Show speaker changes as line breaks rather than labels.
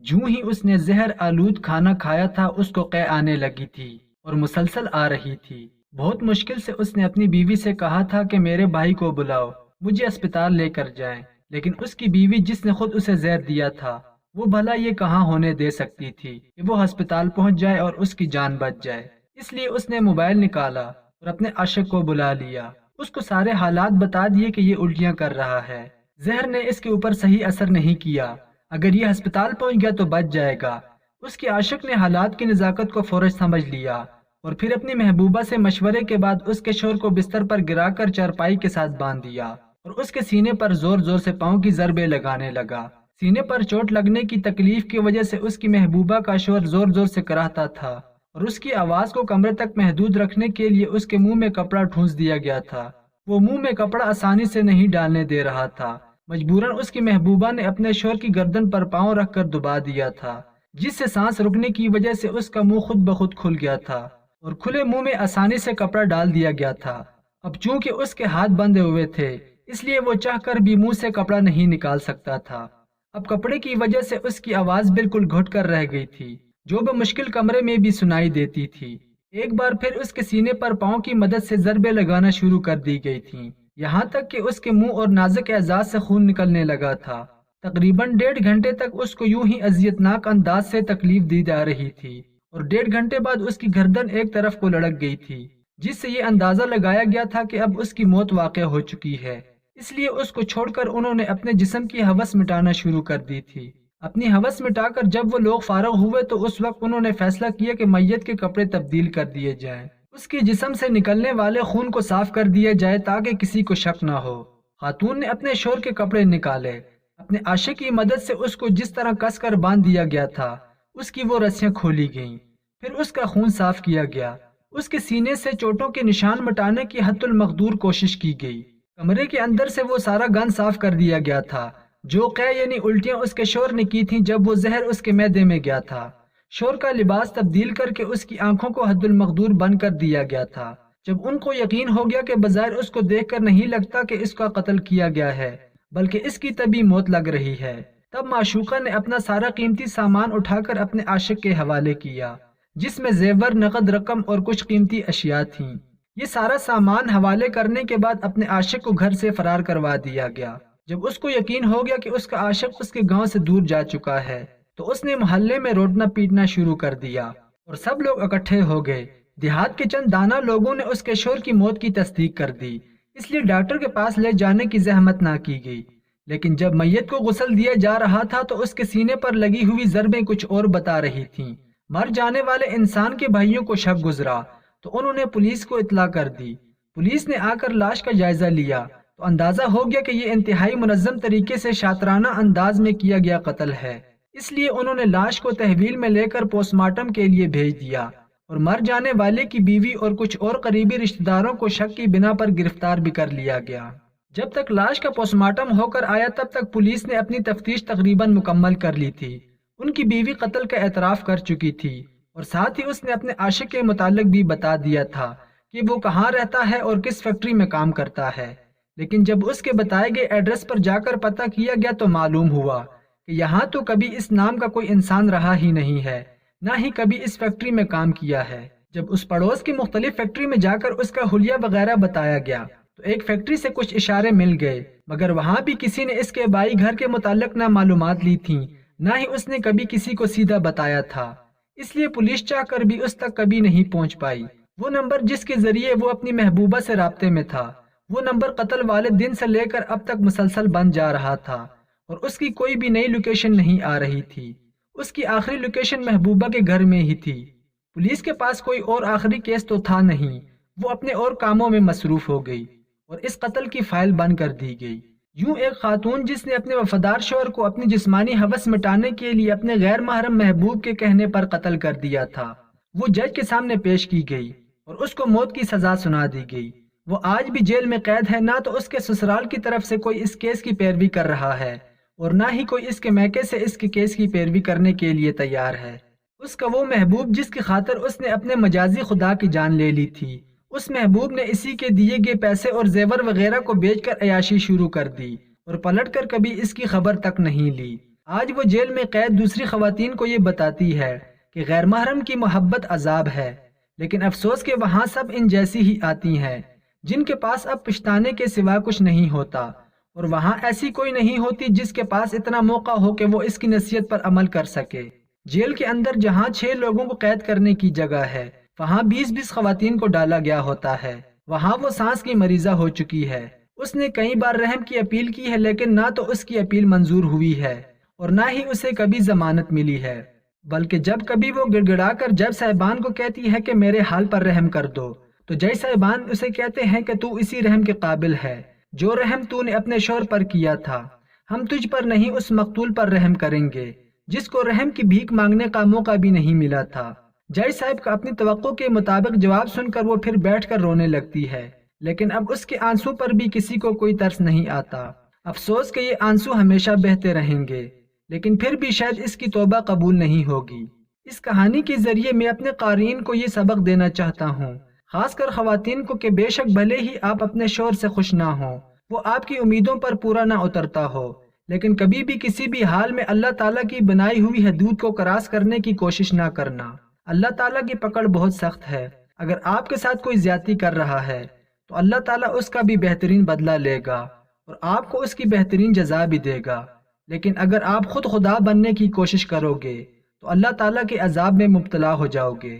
جوں ہی اس نے زہر آلود کھانا کھایا تھا اس کو قے آنے لگی تھی اور مسلسل آ رہی تھی۔ بہت مشکل سے اس نے اپنی بیوی سے کہا تھا کہ میرے بھائی کو بلاؤ، مجھے اسپتال لے کر جائیں، لیکن اس کی بیوی جس نے خود اسے زہر دیا تھا وہ بھلا یہ کہاں ہونے دے سکتی تھی کہ وہ ہسپتال پہنچ جائے اور اس کی جان بچ جائے۔ اس لیے اس نے موبائل نکالا اور اپنے عاشق کو بلا لیا، اس کو سارے حالات بتا دیے کہ یہ الٹیاں کر رہا ہے۔ زہر نے اس کے اوپر صحیح اثر نہیں کیا، اگر یہ ہسپتال پہنچ گیا تو بچ جائے گا۔ اس کے عاشق نے حالات کی نزاکت کو فوراً سمجھ لیا اور پھر اپنی محبوبہ سے مشورے کے بعد اس کے شوہر کو بستر پر گرا کر چارپائی کے ساتھ باندھ دیا اور اس کے سینے پر زور زور سے پاؤں کی ضربیں لگانے لگا۔ سینے پر چوٹ لگنے کی تکلیف کی وجہ سے اس کی محبوبہ کا شوہر زور زور سے کراہتا تھا اور اس کی آواز کو کمرے تک محدود رکھنے کے لیے اس کے منہ میں کپڑا ٹھونس دیا گیا تھا۔ وہ منہ میں کپڑا آسانی سے نہیں ڈالنے دے رہا تھا، مجبوراً اس کی محبوبہ نے اپنے شوہر کی گردن پر پاؤں رکھ کر دبا دیا تھا، جس سے سانس رکنے کی وجہ سے اس کا منہ خود بخود کھل گیا تھا اور کھلے منہ میں آسانی سے کپڑا ڈال دیا گیا تھا۔ اب چونکہ اس کے ہاتھ بندھے ہوئے تھے اس لیے وہ چاہ کر بھی منہ سے کپڑا نہیں نکال سکتا تھا۔ اب کپڑے کی وجہ سے اس کی آواز بالکل گھٹ کر رہ گئی تھی، جو بمشکل کمرے میں بھی سنائی دیتی تھی۔ ایک بار پھر اس کے سینے پر پاؤں کی مدد سے ضربیں لگانا شروع کر دی گئی تھیں، یہاں تک کہ اس کے منہ اور نازک اعضاء سے خون نکلنے لگا تھا۔ تقریباً 1.5 گھنٹے تک اس کو یوں ہی اذیت ناک انداز سے تکلیف دی جا رہی تھی اور 1.5 گھنٹے بعد اس کی گردن ایک طرف کو لڑک گئی تھی، جس سے یہ اندازہ لگایا گیا تھا کہ اب اس کی موت واقع ہو چکی ہے۔ اس لیے اس کو چھوڑ کر انہوں نے اپنے جسم کی ہوس مٹانا شروع کر دی تھی۔ اپنی ہوس مٹا کر جب وہ لوگ فارغ ہوئے تو اس وقت انہوں نے فیصلہ کیا کہ میت کے کپڑے تبدیل کر دیے جائیں، اس کے جسم سے نکلنے والے خون کو صاف کر دیا جائے تاکہ کسی کو شک نہ ہو۔ خاتون نے اپنے شوہر کے کپڑے نکالے، اپنے عاشق کی مدد سے اس کو جس طرح کس کر باندھ دیا گیا تھا اس کی وہ رسیاں کھولی گئیں، پھر اس کا خون صاف کیا گیا، اس کے سینے سے چوٹوں کے نشان مٹانے کی حتی المقدور کوشش کی گئی۔ کمرے کے اندر سے وہ سارا گند صاف کر دیا گیا تھا جو قے یعنی الٹیاں اس کے شوہر نے کی تھیں جب وہ زہر اس کے معدے میں گیا تھا۔ شوہر کا لباس تبدیل کر کے اس کی آنکھوں کو حد المقدور بند کر دیا گیا تھا۔ جب ان کو یقین ہو گیا کہ بظاہر اس کو دیکھ کر نہیں لگتا کہ اس کا قتل کیا گیا ہے بلکہ اس کی طبی موت لگ رہی ہے، تب معشوقہ نے اپنا سارا قیمتی سامان اٹھا کر اپنے عاشق کے حوالے کیا، جس میں زیور، نقد رقم اور کچھ قیمتی اشیاء تھیں۔ یہ سارا سامان حوالے کرنے کے بعد اپنے عاشق کو گھر سے فرار کروا دیا گیا۔ جب اس کو یقین ہو گیا کہ اس کا عاشق اس کے گاؤں سے دور جا چکا ہے تو اس نے محلے میں روٹنا پیٹنا شروع کر دیا اور سب لوگ اکٹھے ہو گئے۔ دیہات کے چند دانا لوگوں نے اس کے شوہر کی موت کی تصدیق کر دی، اس لیے ڈاکٹر کے پاس لے جانے کی زحمت نہ کی گئی، لیکن جب میت کو غسل دیا جا رہا تھا تو اس کے سینے پر لگی ہوئی ضربیں کچھ اور بتا رہی تھیں۔ مر جانے والے انسان کے بھائیوں کو شک گزرا تو انہوں نے پولیس کو اطلاع کر دی۔ پولیس نے آ کر لاش کا جائزہ لیا تو اندازہ ہو گیا کہ یہ انتہائی منظم طریقے سے شاطرانہ انداز میں کیا گیا قتل ہے، اس لیے انہوں نے لاش کو تحویل میں لے کر پوسٹ مارٹم کے لیے بھیج دیا اور مر جانے والے کی بیوی اور کچھ اور قریبی رشتہ داروں کو شک کی بنا پر گرفتار بھی کر لیا گیا۔ جب تک لاش کا پوسٹ مارٹم ہو کر آیا تب تک پولیس نے اپنی تفتیش تقریباً مکمل کر لی تھی۔ ان کی بیوی قتل کا اعتراف کر چکی تھی اور ساتھ ہی اس نے اپنے عاشق کے متعلق بھی بتا دیا تھا کہ وہ کہاں رہتا ہے اور کس فیکٹری میں کام کرتا ہے، لیکن جب اس کے بتائے گئے ایڈریس پر جا کر پتہ کیا گیا تو معلوم ہوا کہ یہاں تو کبھی اس نام کا کوئی انسان رہا ہی نہیں ہے، نہ ہی کبھی اس فیکٹری میں کام کیا ہے۔ جب اس پڑوس کی مختلف فیکٹری میں جا کر اس کا حلیہ وغیرہ بتایا گیا تو ایک فیکٹری سے کچھ اشارے مل گئے، مگر وہاں بھی کسی نے اس کے بائی گھر کے متعلق نہ معلومات لی تھیں، نہ ہی اس نے کبھی کسی کو سیدھا بتایا تھا، اس لیے پولیس چاہ کر بھی اس تک کبھی نہیں پہنچ پائی۔ وہ نمبر جس کے ذریعے وہ اپنی محبوبہ سے رابطے میں تھا، وہ نمبر قتل والے دن سے لے کر اب تک مسلسل بند جا رہا تھا اور اس کی کوئی بھی نئی لوکیشن نہیں آ رہی تھی۔ اس کی آخری لوکیشن محبوبہ کے گھر میں ہی تھی۔ پولیس کے پاس کوئی اور آخری کیس تو تھا نہیں، وہ اپنے اور کاموں میں مصروف ہو گئی اور اس قتل کی فائل بند کر دی گئی۔ یوں ایک خاتون جس نے اپنے وفادار شوہر کو اپنی جسمانی ہوس مٹانے کے لیے اپنے غیر محرم محبوب کے کہنے پر قتل کر دیا تھا، وہ جج کے سامنے پیش کی گئی اور اس کو موت کی سزا سنا دی گئی۔ وہ آج بھی جیل میں قید ہے، نہ تو اس کے سسرال کی طرف سے کوئی اس کیس کی پیروی کر رہا ہے اور نہ ہی کوئی اس کے میکے سے اس کے کیس کی پیروی کرنے کے لیے تیار ہے۔ اس کا وہ محبوب جس کی خاطر اس نے اپنے مجازی خدا کی جان لے لی تھی، اس محبوب نے اسی کے دیے گئے پیسے اور زیور وغیرہ کو بیچ کر عیاشی شروع کر دی اور پلٹ کر کبھی اس کی خبر تک نہیں لی۔ آج وہ جیل میں قید دوسری خواتین کو یہ بتاتی ہے کہ غیر محرم کی محبت عذاب ہے، لیکن افسوس کہ وہاں سب ان جیسی ہی آتی ہیں جن کے پاس اب پچھتانے کے سوا کچھ نہیں ہوتا، اور وہاں ایسی کوئی نہیں ہوتی جس کے پاس اتنا موقع ہو کہ وہ اس کی نصیحت پر عمل کر سکے۔ جیل کے اندر جہاں 6 لوگوں کو قید کرنے کی جگہ ہے، وہاں 20 خواتین کو ڈالا گیا ہوتا ہے۔ وہاں وہ سانس کی مریضہ ہو چکی ہے۔ اس نے کئی بار رحم کی اپیل کی ہے، لیکن نہ تو اس کی اپیل منظور ہوئی ہے اور نہ ہی اسے کبھی ضمانت ملی ہے، بلکہ جب کبھی وہ گڑ گڑا کر جج صاحبان کو کہتی ہے کہ میرے حال پر رحم کر دو، تو جج صاحبان اسے کہتے ہیں کہ تو اسی رحم کے قابل ہے جو رحم تو نے اپنے شوہر پر کیا تھا۔ ہم تجھ پر نہیں، اس مقتول پر رحم کریں گے جس کو رحم کی بھیک مانگنے کا موقع بھی نہیں ملا تھا۔ جج صاحب کا اپنی توقع کے مطابق جواب سن کر وہ پھر بیٹھ کر رونے لگتی ہے، لیکن اب اس کے آنسو پر بھی کسی کو کوئی ترس نہیں آتا۔ افسوس کہ یہ آنسو ہمیشہ بہتے رہیں گے، لیکن پھر بھی شاید اس کی توبہ قبول نہیں ہوگی۔ اس کہانی کے ذریعے میں اپنے قارئین کو یہ سبق دینا چاہتا ہوں، خاص کر خواتین کو، کہ بے شک بھلے ہی آپ اپنے شوہر سے خوش نہ ہوں، وہ آپ کی امیدوں پر پورا نہ اترتا ہو، لیکن کبھی بھی کسی بھی حال میں اللہ تعالیٰ کی بنائی ہوئی حدود کو کراس کرنے کی کوشش نہ کرنا۔ اللہ تعالیٰ کی پکڑ بہت سخت ہے۔ اگر آپ کے ساتھ کوئی زیادتی کر رہا ہے تو اللہ تعالیٰ اس کا بھی بہترین بدلہ لے گا اور آپ کو اس کی بہترین جزا بھی دے گا، لیکن اگر آپ خود خدا بننے کی کوشش کرو گے تو اللہ تعالیٰ کے عذاب میں مبتلا ہو جاؤ گے۔